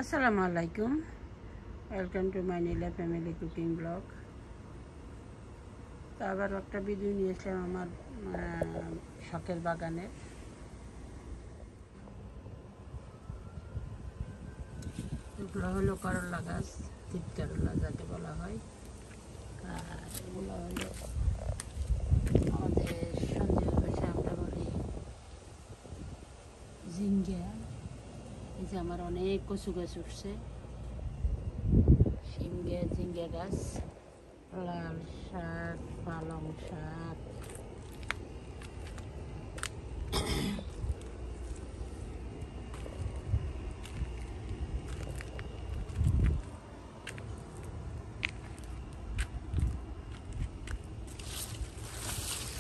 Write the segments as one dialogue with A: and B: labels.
A: আসসালামু আলাইকুম, welcome to my Nila family cooking blog. তো আবার একটা ভিডিও নিয়ে এসলাম আমার শখের বাগানে। এগুলো হলো করলা গাছ, তিত করলা যাকে বলা হয়। আর এগুলো হলো আমাদের সন্ধ্যের ভাষায় আমরা বলি ঝিঙ্গা। এই যে আমার অনেক কচু গাছ উঠছে, ঝিঙ্গা গাছ, লাল শাক, পালং শাক,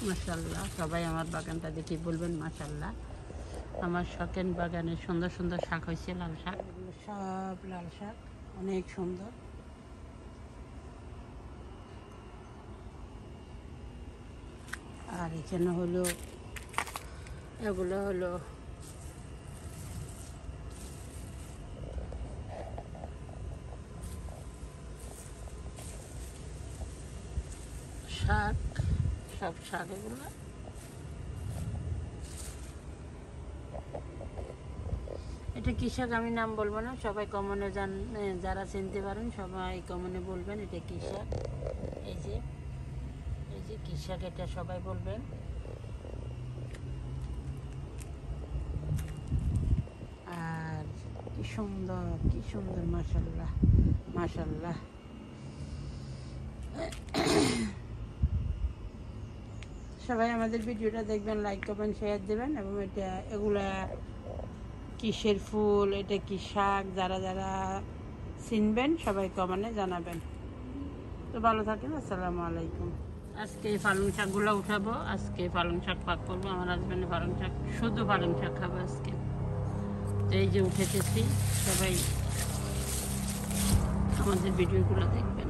A: মাশাআল্লাহ। সবাই আমার বাগানটা দেখে বলবেন মাশাআল্লাহ। আমার শখের বাগানে সুন্দর সুন্দর শাক হয়েছে, লাল শাক, এগুলো সব লাল শাক, অনেক সুন্দর। আর এখানে হলো এগুলো হলো শাক, সব শাক এগুলো। এটা কী শাক আমি নাম বলবো না, সবাই কমনে যারা চিনতে পারেন সবাই কমনে বলবেন এটা কী শাক। এই যে কী শাক, এটা সবাই বলবেন। আর কি সুন্দর মাশাআল্লাহ মাশাআল্লাহ। সবাই আমাদের ভিডিওটা দেখবেন, লাইক কমেন্ট শেয়ার দেবেন। এবং এগুলা কিসের ফুল, এটা কি শাক, যারা যারা চিনবেন সবাই কমেন্টে জানাবেন। তো ভালো থাকেন, আসসালামু আলাইকুম। আজকে পালং শাকগুলো উঠাবো, আজকে পালং শাক পাক করবো। আমার হাজব্যান্ডে পালং শাক, শুধু পালং শাক খাবো আজকে। তো এই যে উঠেতেছি, সবাই আমাদের ভিডিওগুলো দেখবেন।